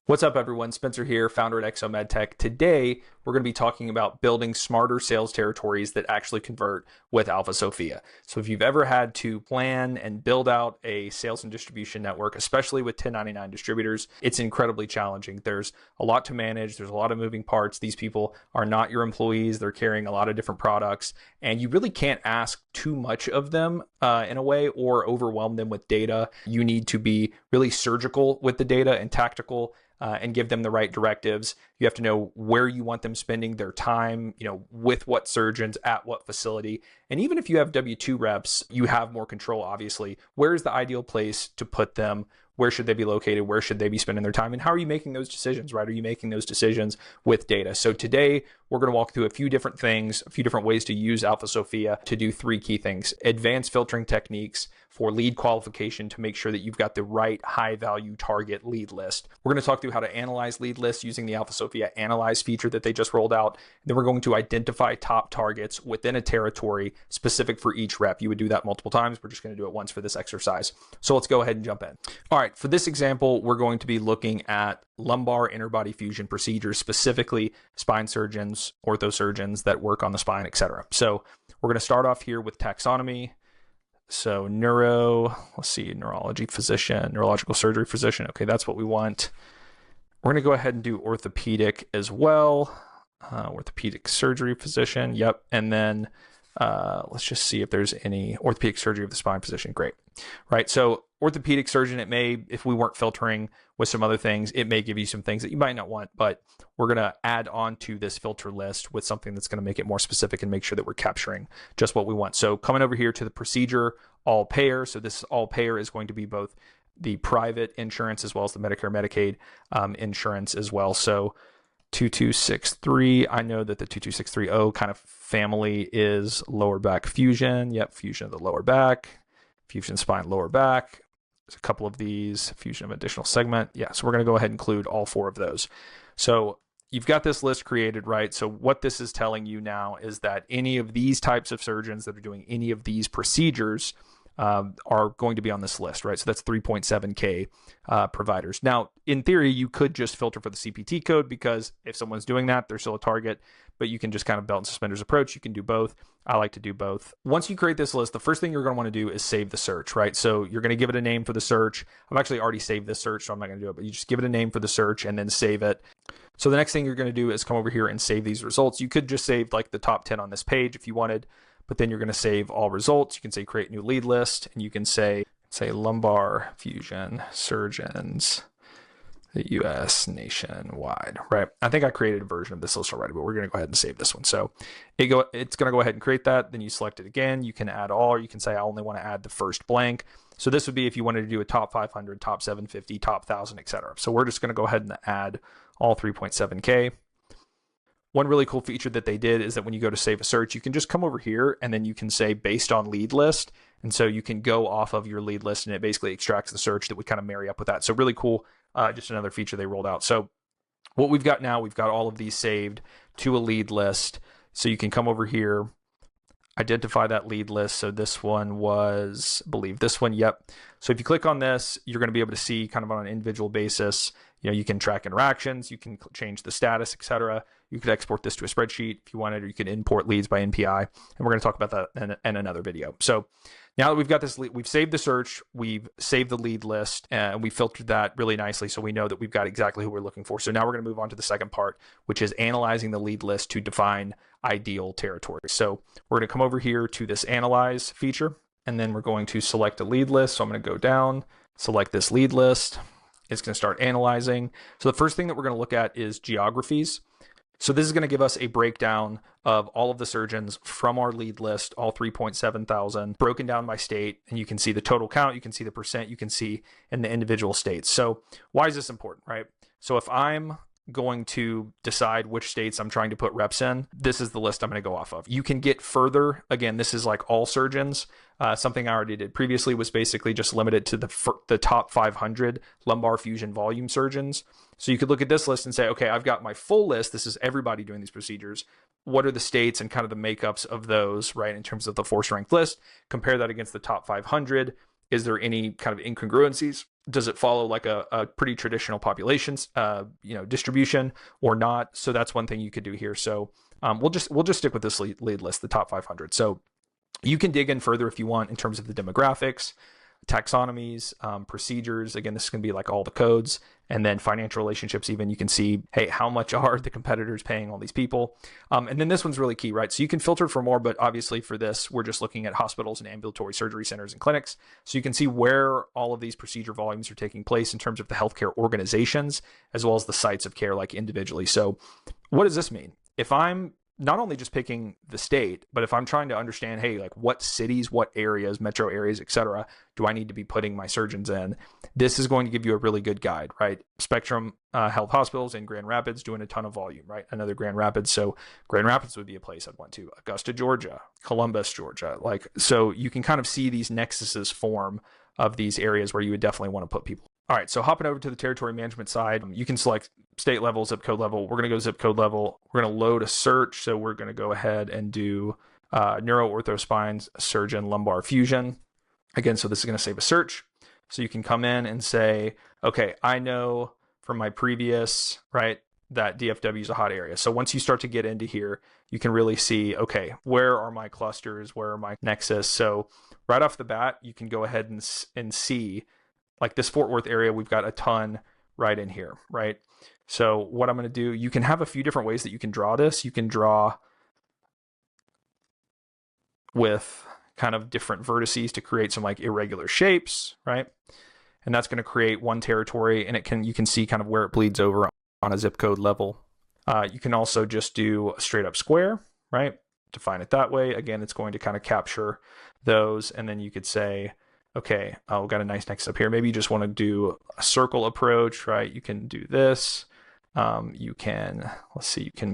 What's up, everyone? Spencer here, founder at Exo Medtech. Today, we're going to be talking about building smarter sales territories that actually convert with Alpha Sophia. So if you've ever had to plan and build out a sales and distribution network, especially with 1099 distributors, it's incredibly challenging. There's a lot to manage. There's a lot of moving parts. These people are not your employees. They're carrying a lot of different products, and you really can't ask too much of them in a way or overwhelm them with data. You need to be really surgical with the data and tactical and give them the right directives. You have to know where you want them spending their time, with what surgeons, at what facility. And even if you have W-2 reps, you have more control, obviously. Where is the ideal place to put them? Where should they be located? Where should they be spending their time? And how are you making those decisions, right? Are you making those decisions with data? So today, we're going to walk through a few different things, a few different ways to use Alpha Sophia to do three key things: advanced filtering techniques for lead qualification to make sure that you've got the right high value target lead list. We're going to talk through how to analyze lead lists using the Alpha Sophia Analyze feature that they just rolled out. And then we're going to identify top targets within a territory specific for each rep. You would do that multiple times. We're just going to do it once for this exercise. So let's go ahead and jump in. All right, for this example, we're going to be looking at lumbar interbody fusion procedures, specifically spine surgeons, ortho surgeons that work on the spine, etc. So we're going to start off here with taxonomy. So neurology physician, neurological surgery physician. Okay, that's what we want. We're going to go ahead and do orthopedic as well. Orthopedic surgery physician. Yep. And then let's just see if there's any orthopedic surgery of the spine physician. Great. Right. So orthopedic surgeon, it may, if we weren't filtering with some other things, it may give you some things that you might not want, but we're going to add on to this filter list with something that's going to make it more specific and make sure that we're capturing just what we want. So coming over here to the procedure, all payer. So this all payer is going to be both the private insurance as well as the Medicare, Medicaid insurance as well. So 2263, I know that the 22630 kind of family is lower back fusion. Yep, fusion of the lower back, fusion spine lower back. There's a couple of these, fusion of additional segment. Yeah, so we're going to go ahead and include all four of those. So you've got this list created, right? So what this is telling you now is that any of these types of surgeons that are doing any of these procedures are going to be on this list, right? So that's 3.7K providers. Now, in theory, you could just filter for the CPT code, because if someone's doing that, they're still a target, but you can just kind of belt and suspenders approach. You can do both. I like to do both. Once you create this list, the first thing you're going to want to do is save the search, right? So you're going to give it a name for the search. I've actually already saved this search, so I'm not going to do it, but you just give it a name for the search and then save it. So the next thing you're going to do is come over here and save these results. You could just save like the top 10 on this page if you wanted, but then you're going to save all results. You can say create new lead list, and you can say lumbar fusion surgeons, the US nationwide, right? I think I created a version of this list already, but we're going to go ahead and save this one. So it's going to go ahead and create that. Then you select it again. You can add all, or you can say I only want to add the first blank. So this would be if you wanted to do a top 500, top 750, top 1,000, etc. So we're just going to go ahead and add all 3.7K. One really cool feature that they did is that when you go to save a search, you can just come over here and then you can say based on lead list. And so you can go off of your lead list and it basically extracts the search that would kind of marry up with that. So really cool, just another feature they rolled out. So what we've got now, we've got all of these saved to a lead list. So you can come over here, identify that lead list. So this one was, I believe this one, yep. So if you click on this, you're going to be able to see kind of on an individual basis, you can track interactions, you can change the status, etc. You could export this to a spreadsheet if you wanted, or you could import leads by NPI. And we're going to talk about that in another video. So now that we've got this lead, we've saved the search, we've saved the lead list, and we filtered that really nicely. So we know that we've got exactly who we're looking for. So now we're going to move on to the second part, which is analyzing the lead list to define ideal territory. So we're going to come over here to this analyze feature, and then we're going to select a lead list. So I'm going to go down, select this lead list. It's going to start analyzing. So the first thing that we're going to look at is geographies. So this is going to give us a breakdown of all of the surgeons from our lead list, all 3.7 thousand, broken down by state. And you can see the total count, you can see the percent, you can see in the individual states. So why is this important, right? So if I'm going to decide which states I'm trying to put reps in, this is the list I'm going to go off of. You can get further. Again, this is like all surgeons. Something I already did previously was basically just limited to the top 500 lumbar fusion volume surgeons. So you could look at this list and say, okay, I've got my full list. This is everybody doing these procedures. What are the states and kind of the makeups of those, right? In terms of the force ranked list, compare that against the top 500. Is there any kind of incongruencies? Does it follow like a pretty traditional populations, distribution or not? So that's one thing you could do here. So we'll just stick with this lead list, the top 500. So you can dig in further if you want in terms of the demographics, taxonomies, procedures. Again, this is going to be like all the codes, and then financial relationships. Even you can see, hey, how much are the competitors paying all these people? And then this one's really key, right? So you can filter for more, but obviously for this, we're just looking at hospitals and ambulatory surgery centers and clinics. So you can see where all of these procedure volumes are taking place in terms of the healthcare organizations, as well as the sites of care, like individually. So what does this mean? If I'm not only just picking the state, but if I'm trying to understand, hey, like what cities, what areas, metro areas, et cetera, do I need to be putting my surgeons in? This is going to give you a really good guide, right? Spectrum Health Hospitals in Grand Rapids doing a ton of volume, right? Another Grand Rapids. So Grand Rapids would be a place I'd want to. Augusta, Georgia, Columbus, Georgia. So you can kind of see these nexuses form of these areas where you would definitely want to put people. All right, so hopping over to the territory management side, you can select state level, zip code level. We're going to go zip code level. We're going to load a search. So we're going to go ahead and do neuro ortho spine surgeon lumbar fusion. Again, so this is going to save a search. So you can come in and say, okay, I know from my previous, right, that DFW is a hot area. So once you start to get into here, you can really see, okay, where are my clusters? Where are my nexus? So right off the bat, you can go ahead and see, like this Fort Worth area, we've got a ton right in here, right? So what I'm going to do, you can have a few different ways that you can draw this. You can draw with kind of different vertices to create some like irregular shapes, right? And that's going to create one territory, and you can see kind of where it bleeds over on a zip code level. You can also just do a straight up square, right? Define it that way. Again, it's going to kind of capture those, and then you could say, okay, we've got a nice nexus up here. Maybe you just want to do a circle approach, right? You can do this. You can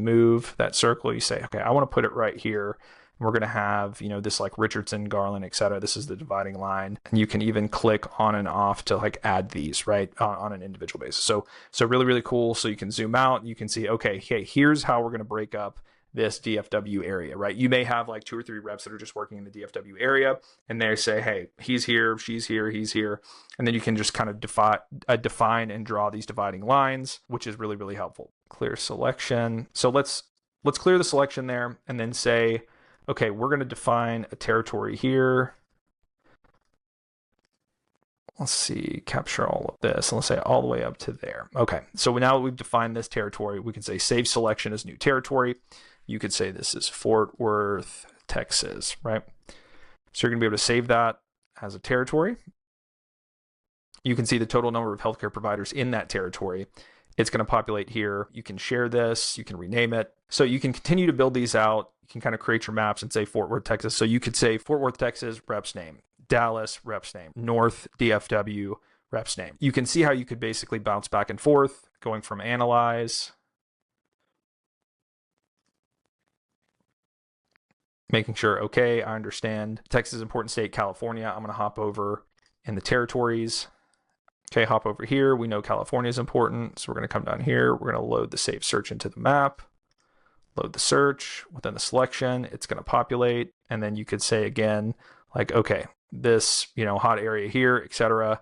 move that circle. You say, okay, I want to put it right here. We're going to have, this like Richardson, Garland, et cetera. This is the dividing line. And you can even click on and off to like add these, right, on an individual basis. So really, really cool. So you can zoom out. You can see, okay, hey, here's how we're going to break up this DFW area, right? You may have like 2 or 3 reps that are just working in the DFW area, and they say, hey, he's here, she's here, he's here. And then you can just kind of define and draw these dividing lines, which is really, really helpful. Clear selection. So let's clear the selection there and then say, okay, we're going to define a territory here. Let's see, capture all of this. And let's say all the way up to there. Okay, so now that we've defined this territory, we can say save selection as new territory. You could say this is Fort Worth, Texas, right? So you're going to be able to save that as a territory. You can see the total number of healthcare providers in that territory. It's going to populate here. You can share this. You can rename it. So you can continue to build these out. You can kind of create your maps and say Fort Worth, Texas. So you could say Fort Worth, Texas, rep's name. Dallas, rep's name. North DFW, rep's name. You can see how you could basically bounce back and forth, going from analyze, making sure, okay, I understand. Texas is an important state, California. I'm going to hop over in the territories. Okay, hop over here. We know California is important. So we're going to come down here. We're going to load the save search into the map. Load the search within the selection. It's going to populate. And then you could say again, like, okay, this, hot area here, etc.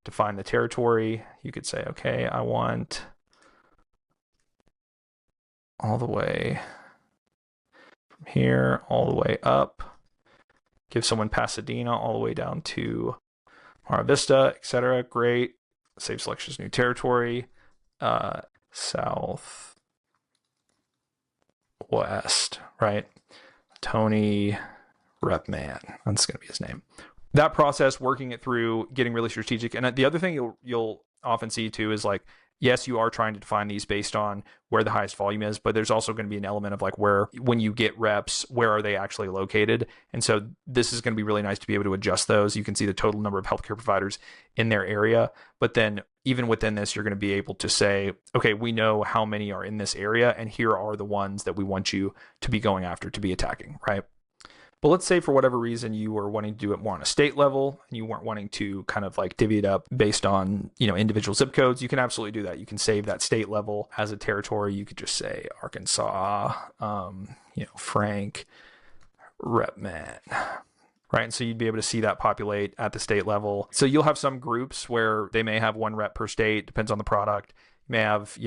Define the territory. You could say, okay, I want all the way from here, all the way up. Give someone Pasadena all the way down to Mara Vista, etc. Great. Save selection as new territory. Southwest, right? Tony Repman. That's going to be his name. That process, working it through, getting really strategic. And the other thing you'll often see too is like, yes, you are trying to define these based on where the highest volume is, but there's also going to be an element of like where, when you get reps, where are they actually located? And so this is going to be really nice to be able to adjust those. You can see the total number of healthcare providers in their area, but then even within this, you're going to be able to say, okay, we know how many are in this area, and here are the ones that we want you to be going after, to be attacking, right? But let's say for whatever reason you were wanting to do it more on a state level and you weren't wanting to kind of like divvy it up based on, individual zip codes. You can absolutely do that. You can save that state level as a territory. You could just say Arkansas, Frank, Repman, right? And so you'd be able to see that populate at the state level. So you'll have some groups where they may have 1 rep per state, depends on the product. You may have,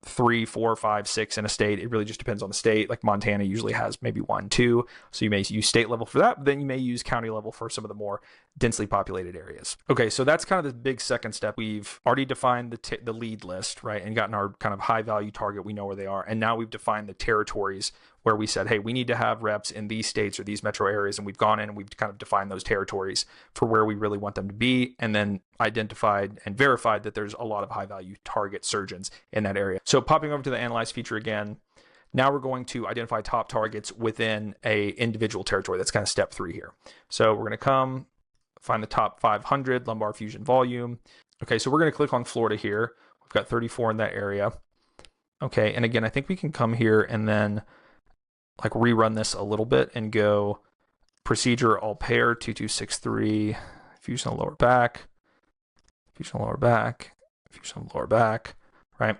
3, 4, 5, 6 in a state. It really just depends on the state. Like Montana usually has maybe 1, 2. So you may use state level for that, but then you may use county level for some of the more densely populated areas. Okay, so that's kind of the big second step. We've already defined the lead list, right? And gotten our kind of high value target. We know where they are. And now we've defined the territories where we said, hey, we need to have reps in these states or these metro areas. And we've gone in and we've kind of defined those territories for where we really want them to be, and then identified and verified that there's a lot of high value target surgeons in that area. So popping over to the analyze feature again, now we're going to identify top targets within a individual territory. That's kind of step 3 here. So we're going to come find the top 500 lumbar fusion volume. Okay, so we're going to click on Florida here. We've got 34 in that area. Okay, and again, I think we can come here and then like rerun this a little bit and go procedure all pair 2263, fusion lower back, fusion lower back, fusion lower back, right?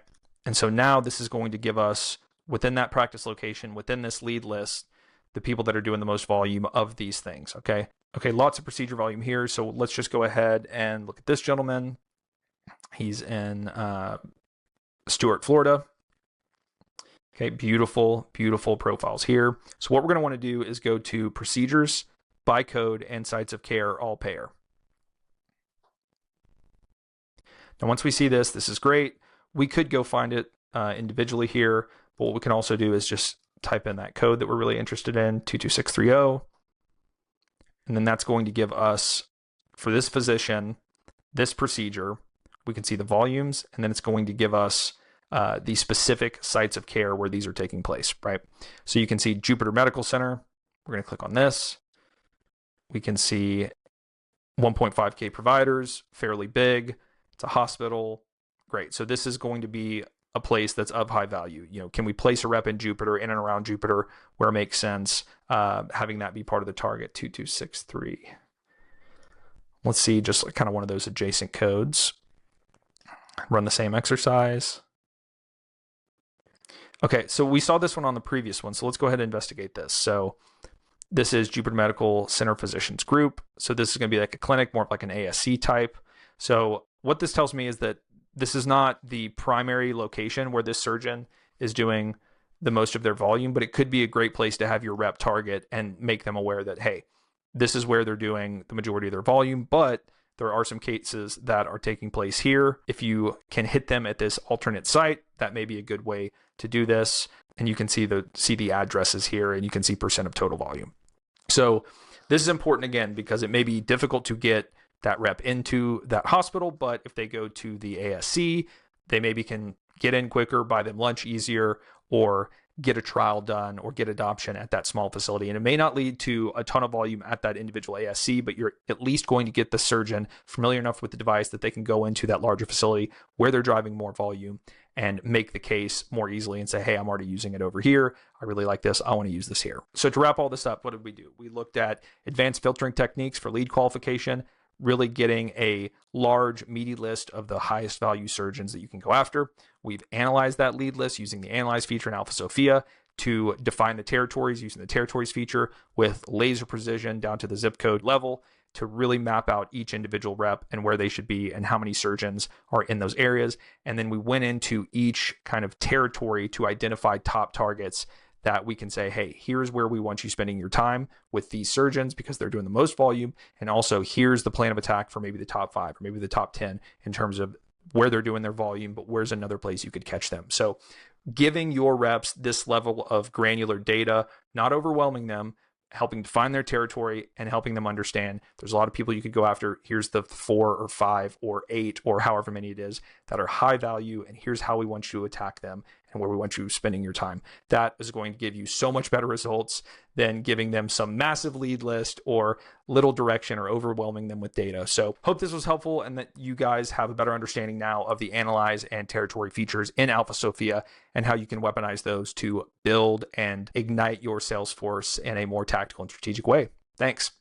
And so now this is going to give us within that practice location, within this lead list, the people that are doing the most volume of these things, okay? Okay, lots of procedure volume here. So let's just go ahead and look at this gentleman. He's in Stuart, Florida. Okay, beautiful, beautiful profiles here. So what we're going to want to do is go to procedures, by code, and sites of care, all pair. Now, once we see this, this is great. We could go find it individually here, but what we can also do is just type in that code that we're really interested in, 22630. And then that's going to give us, for this physician, this procedure, we can see the volumes, and then it's going to give us the specific sites of care where these are taking place, right? So you can see Jupiter Medical Center. We're going to click on this. We can see 1.5K providers, fairly big. It's a hospital. Great. So this is going to be a place that's of high value. Can we place a rep in Jupiter, in and around Jupiter, where it makes sense, having that be part of the target, 2263. Let's see just kind of one of those adjacent codes. Run the same exercise. Okay, so we saw this one on the previous one, so let's go ahead and investigate this. So this is Jupiter Medical Center Physicians Group. So this is going to be like a clinic, more of like an ASC type. So what this tells me is that this is not the primary location where this surgeon is doing the most of their volume, but it could be a great place to have your rep target and make them aware that, hey, this is where they're doing the majority of their volume, but there are some cases that are taking place here. If you can hit them at this alternate site, that may be a good way to do this. And you can see the addresses here, and you can see percent of total volume. So this is important again, because it may be difficult to get that rep into that hospital, but if they go to the ASC, they maybe can get in quicker, buy them lunch easier, or get a trial done or get adoption at that small facility. And it may not lead to a ton of volume at that individual ASC, but you're at least going to get the surgeon familiar enough with the device that they can go into that larger facility where they're driving more volume and make the case more easily and say, hey, I'm already using it over here. I really like this. I want to use this here. So to wrap all this up, what did we do? We looked at advanced filtering techniques for lead qualification, really getting a large, meaty list of the highest value surgeons that you can go after. We've analyzed that lead list using the Analyze feature in Alpha Sophia to define the territories using the Territories feature with laser precision down to the zip code level to really map out each individual rep and where they should be and how many surgeons are in those areas. And then we went into each kind of territory to identify top targets that we can say, hey, here's where we want you spending your time with these surgeons because they're doing the most volume. And also here's the plan of attack for maybe the top 5 or maybe the top 10 in terms of where they're doing their volume, but where's another place you could catch them. So giving your reps this level of granular data, not overwhelming them, helping define their territory and helping them understand there's a lot of people you could go after. Here's the 4 or 5 or 8 or however many it is that are high value. And here's how we want you to attack them and where we want you spending your time. That is going to give you so much better results than giving them some massive lead list or little direction or overwhelming them with data. So hope this was helpful and that you guys have a better understanding now of the Analyze and Territory features in Alpha Sophia and how you can weaponize those to build and ignite your sales force in a more tactical and strategic way. Thanks.